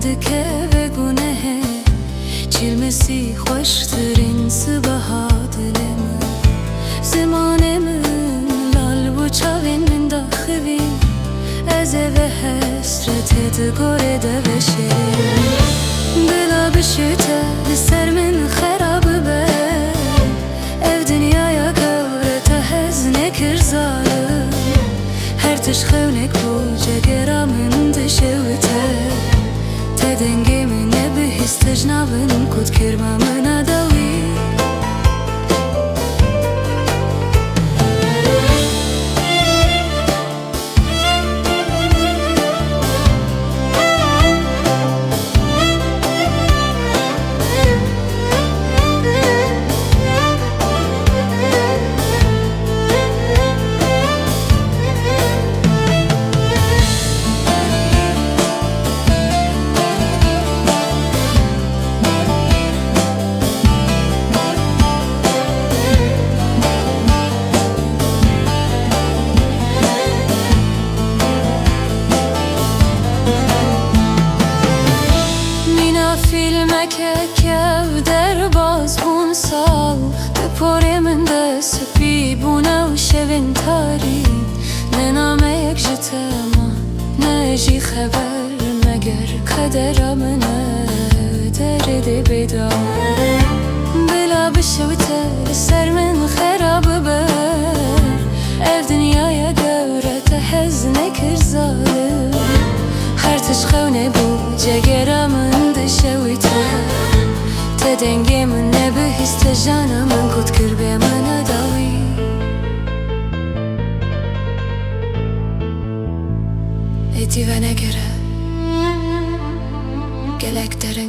دکه و گونه چیلمسی خوشترین سبها دلم زمان من لال بو چاوین من داخوی از و حسرت دگوره دوشه دلا بشوته لسر من خراب به ev dünyaya göre tehez ne kirzalım her tiş xevnek bu cegeramın dişevte te dengemin ne bihis tecnavın kut kirmamın adavi فیلمک که در باز بون سال بپاره من دست بی بونه و شوین تاری ننامه یک جتما نجی خبر مگر قدر منه درده بیدار بلا بشوته سر من خراب بر ev dünyaya göre tehez ne kirzalım her tiş xevne bu cegeramın dişevite te dengemin ne bihis te janamın kut kirbe mana davi eti ve ne göre gelek derin